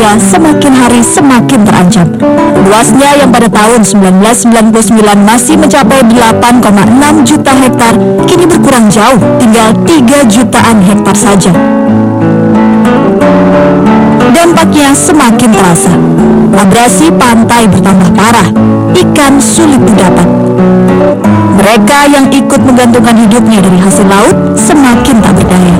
Indonesia semakin hari semakin terancam. Luasnya yang pada tahun 1999 masih mencapai 8,6 juta hektar, kini berkurang jauh, tinggal 3 jutaan hektar saja. Dampaknya semakin terasa. Abrasi pantai bertambah parah, ikan sulit didapat. Mereka yang ikut menggantungkan hidupnya dari hasil laut semakin tak berdaya.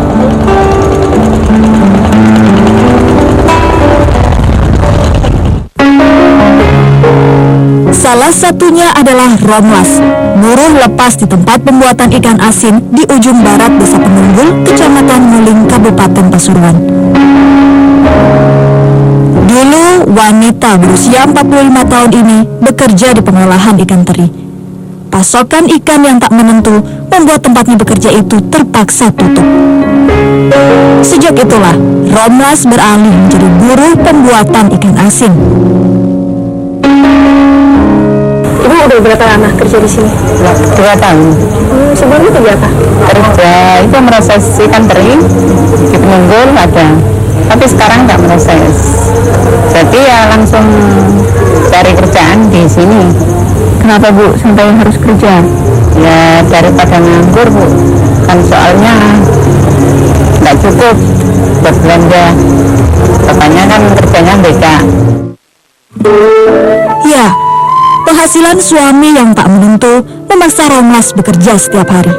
Salah satunya adalah Romlas, buruh lepas di tempat pembuatan ikan asin di ujung barat Desa Penunggul, Kecamatan Nguling, Kabupaten Pasuruan. Dulu, wanita berusia 45 tahun ini bekerja di pengolahan ikan teri. Pasokan ikan yang tak menentu membuat tempatnya bekerja itu terpaksa tutup. Sejak itulah, Romlas beralih menjadi buruh pembuatan ikan asin. Ibu udah berapa lama kerja di sini? 2 tahun. Sebelumnya kerja apa? Kerja itu meroses ikan teri di Penunggul ada, tapi sekarang nggak meroses. Jadi ya langsung cari kerjaan di sini. Kenapa Bu sampai harus kerja? Ya daripada nganggur Bu, kan soalnya nggak cukup buat belanja. Bapaknya kan kerjanya beda. Ya, penghasilan suami yang tak menentu memaksa Romlas bekerja setiap hari.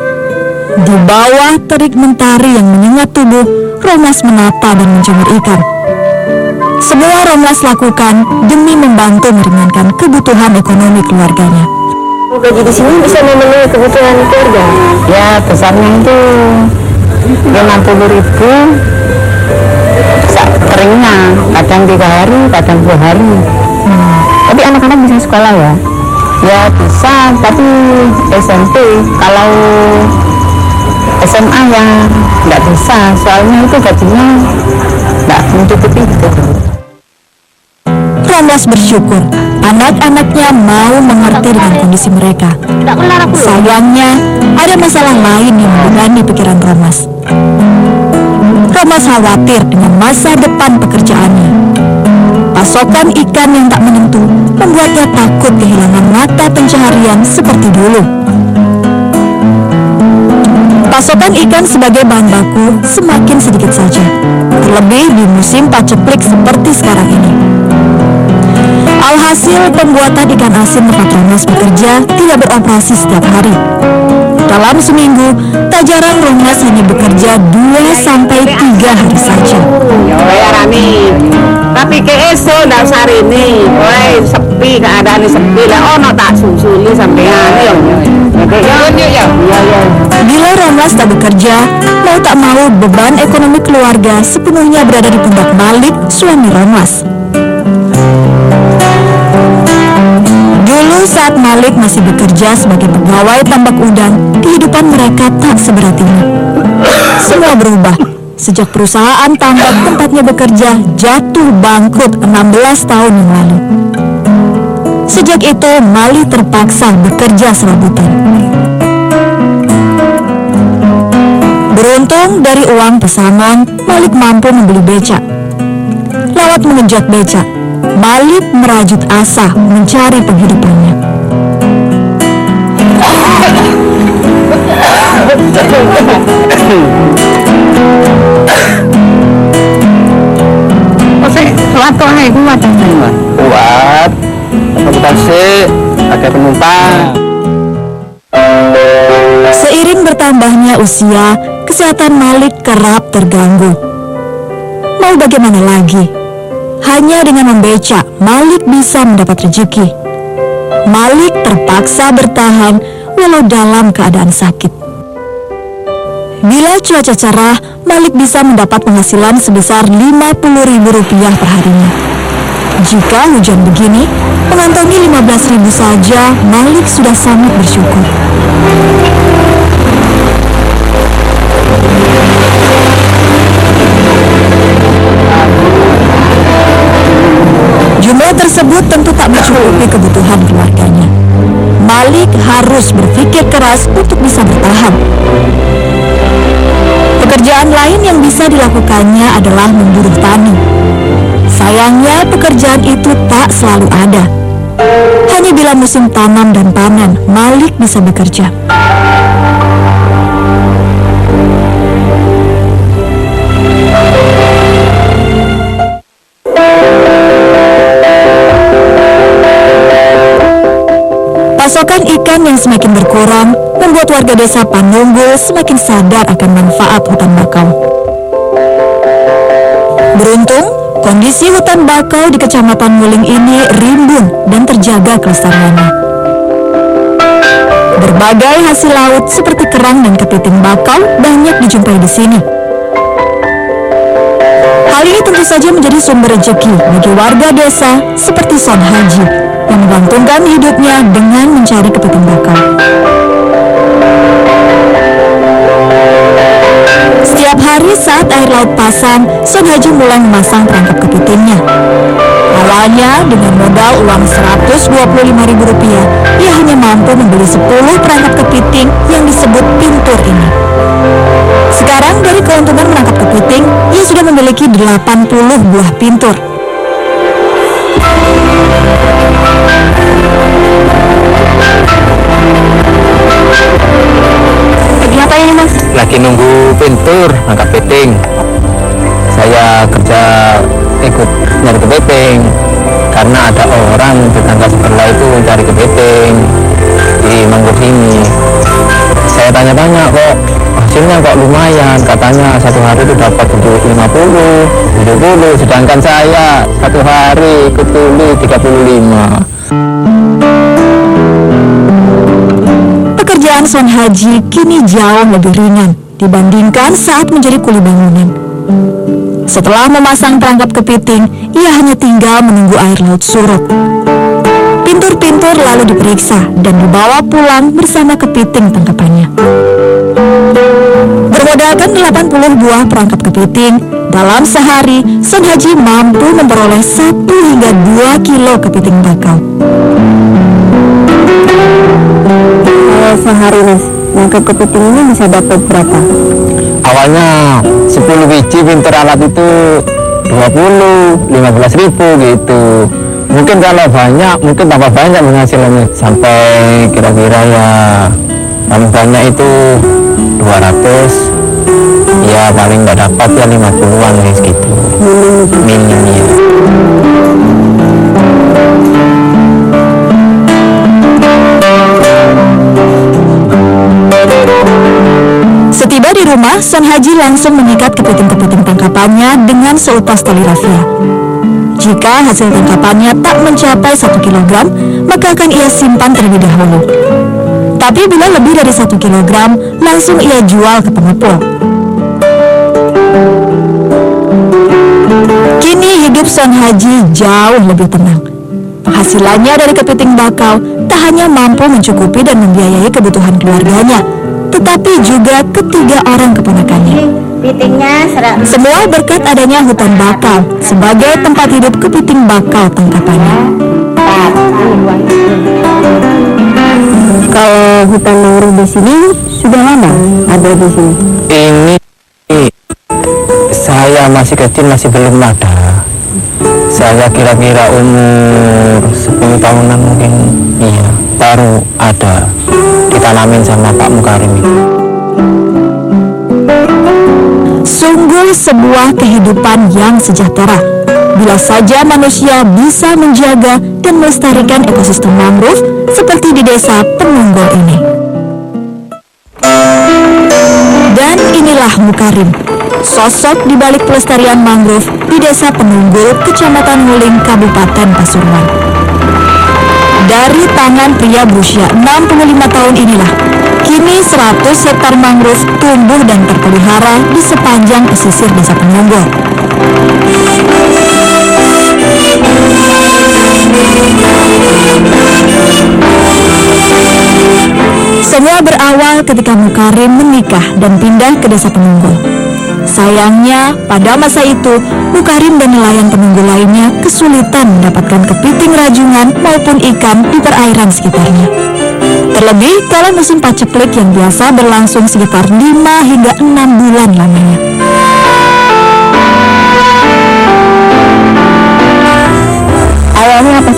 Di bawah terik mentari yang menyengat tubuh, Romlas menata dan menjemur ikan. Semua Romlas lakukan demi membantu meringankan kebutuhan ekonomi keluarganya. Gaji di sini bisa memenuhi kebutuhan keluarga? Ya besarnya itu 50.000 keringnya, kadang 3 hari, kadang 2 hari. Tapi anak-anak bisa sekolah ya? Ya bisa, tapi SMP. Kalau SMA ya nggak bisa, soalnya itu gajinya nggak mencukupi itu. Romlas bersyukur anak-anaknya mau mengerti dengan kondisi mereka. Sayangnya, ada masalah lain yang membebani pikiran Romlas. Romlas khawatir dengan masa depan pekerjaannya. Pasokan ikan yang tak menentu membuatnya takut kehilangan mata pencaharian seperti dulu. Pasokan ikan sebagai bahan baku semakin sedikit saja, terlebih di musim paceklik seperti sekarang ini. Alhasil, pembuatan ikan asin tempat Romlas bekerja tidak beroperasi setiap hari. Dalam seminggu, tak jarang Romlas hanya bekerja 2-3 hari saja. Ya Rani, tapi ke esok ndak usah ini, woi sepi, keadaan sepi lah, ono tak susuli sampean yo. Ya. Bila Romlas tak bekerja, mau tak mau beban ekonomi keluarga sepenuhnya berada di pundak Malik, suami Romlas. Dulu saat Malik masih bekerja sebagai pegawai tambak udang, kehidupan mereka tak seberat ini. Semua berubah sejak perusahaan tambak tempatnya bekerja jatuh bangkrut 16 tahun yang lalu. Sejak itu, Malik terpaksa bekerja serabutan. Beruntung dari uang pesangon, Malik mampu membeli becak. Lewat mengenjot becak, Malik merajut asa mencari penghidupannya. Kuat, akuntansi, ada penumpang. Seiring bertambahnya usia, kesehatan Malik kerap terganggu. Mau bagaimana lagi? Hanya dengan membecak, Malik bisa mendapat rezeki. Malik terpaksa bertahan walau dalam keadaan sakit. Bila cuaca cerah, Malik bisa mendapat penghasilan sebesar Rp50.000 per harinya. Jika hujan begini, mengantongi 15.000 saja, Malik sudah sangat bersyukur. Jumlah tersebut tentu tak mencukupi kebutuhan keluarganya. Malik harus berpikir keras untuk bisa bertahan. Pekerjaan lain yang bisa dilakukannya adalah memburuh tani. Sayangnya pekerjaan itu tak selalu ada. Hanya bila musim tanam dan panen, Malik bisa bekerja. Pasokan ikan yang semakin berkurang membuat warga desa Panunggul semakin sadar akan manfaat hutan bakau. Beruntung, kondisi hutan bakau di Kecamatan Nguling ini rimbun dan terjaga kelestariannya. Berbagai hasil laut seperti kerang dan kepiting bakau banyak dijumpai di sini. Hal ini tentu saja menjadi sumber rezeki bagi warga desa seperti Son Haji yang menggantungkan hidupnya dengan mencari kepiting bakau. Setiap hari saat air laut pasang, Son Haji mulai memasang perangkap kepitingnya. Awalnya dengan modal uang Rp125.000, ia hanya mampu membeli 10 perangkap kepiting yang disebut pintur ini. Sekarang dari keuntungan menangkap kepiting, ia sudah memiliki 80 buah pintur. Lagi apa ini, Mas? Lagi nunggu pintur nangkap kepiting. Saya kerja ikut nyari kepiting karena ada orang tetangga sebelah itu cari kepiting di mangrove ini. Saya tanya-tanya, kok hasilnya kok lumayan, katanya satu hari itu dapat untuk 50, 70, sedangkan saya satu hari ikut tuli 35. Pekerjaan Son Haji kini jauh lebih ringan dibandingkan saat menjadi kuli bangunan. Setelah memasang perangkap kepiting, ia hanya tinggal menunggu air laut surut. Pintur-pintur lalu diperiksa dan dibawa pulang bersama kepiting tangkapannya. Bermodalkan 80 buah perangkap kepiting, dalam sehari Son Haji mampu memperoleh 1 hingga 2 kilo kepiting bakau. Kalau sehari, Mas, nangkap kepiting ini bisa dapat berapa? Awalnya 10 biji pintur alat itu 15 ribu gitu. Mungkin kalau banyak, mungkin tambah banyak penghasilannya. Sampai kira-kira ya paling banyak itu 200. Ya paling nggak dapat ya 50-an gitu. Minim ya. Setiba di rumah, Son Haji langsung mengikat kepiting-kepiting tangkapannya dengan seutas tali rafia. Jika hasil tangkapannya tak mencapai 1 kilogram, maka akan ia simpan terlebih dahulu. Tapi bila lebih dari 1 kilogram, langsung ia jual ke pengepul. Kini hidup Son Haji jauh lebih tenang. Penghasilannya dari kepiting bakau tak hanya mampu mencukupi dan membiayai kebutuhan keluarganya, tetapi juga ketiga orang keponakannya. Kepitingnya Semua berkat adanya hutan bakau sebagai tempat hidup kepiting bakau tangkapannya. Kalau hutan mangrove di sini sudah lama ada di sini. Ini saya masih kecil, masih belum ada. Saya kira-kira umur 10 tahunan mungkin, iya, baru ada ditanamin sama Pak Mukarim itu. Sungguh sebuah kehidupan yang sejahtera bila saja manusia bisa menjaga dan melestarikan ekosistem mangrove seperti di desa Penunggul ini. Dan inilah Mukarim, sosok di balik pelestarian mangrove di desa Penunggul, Kecamatan Nguling, Kabupaten Pasuruan. Dari tangan pria berusia 65 tahun inilah, kini 100 hektar mangrove tumbuh dan terpelihara di sepanjang pesisir desa Penunggul. Semua berawal ketika Mukarim menikah dan pindah ke desa Penunggul. Sayangnya, pada masa itu, Mukarim dan nelayan Penunggul lainnya kesulitan mendapatkan kepiting rajungan maupun ikan di perairan sekitarnya. Terlebih kalau musim paceklik yang biasa berlangsung sekitar 5 hingga 6 bulan lamanya.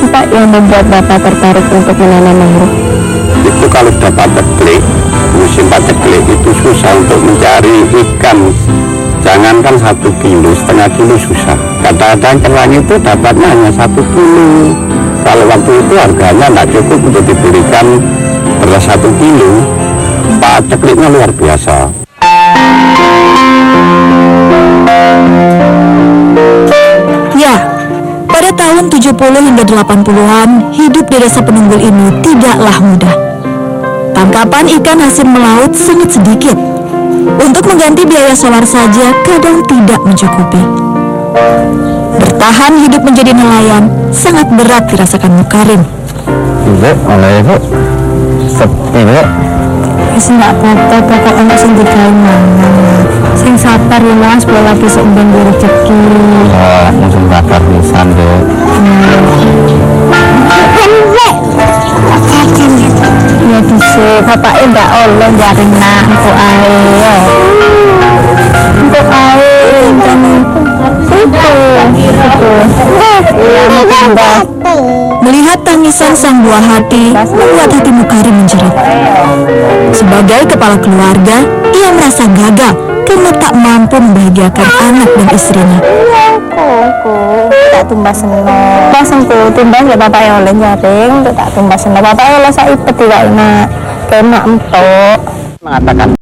sih Pak yang membuat Bapak tertarik untuk menanam mangrove? Itu kalau dapat ceklik, musim paceklik itu susah untuk mencari ikan. Jangankan 1,5 kilo susah. Kadang-kadang celang itu dapatnya hanya 1 kilo. Kalau waktu itu harganya tidak cukup untuk diberikan beras 1 kilo. Pacekliknya luar biasa. Ya, pada tahun 70 hingga 80-an, hidup di desa Penunggul ini tidaklah mudah. Tangkapan ikan hasil melaut sangat sedikit. Untuk mengganti biaya solar saja kadang tidak mencukupi. Bertahan hidup menjadi nelayan sangat berat dirasakan Mukarim. Ibu, oleh ibu. Ibu. Wis nggak apa-apa, pokoknya sing digawe mangan. Sing sabar ya Mas, bola lagi sok ben rezeki. Ya, musim bakar pisan, Bu. Ya bisa, bapak ndak oleh jaring nak, empuk ae. Empuk ae, Melihat tangisan sang buah hati membuat hati Mukarim menjerit. Sebagai kepala keluarga, ia merasa gagal karena tak mampu membahagiakan anak dan istrinya. tak tumbas seno. Langsung tumbas ya bapak oleh jaring, tak tumbas seno. Bapak oleh saipet tidak enak, kena empuk. Mengatakan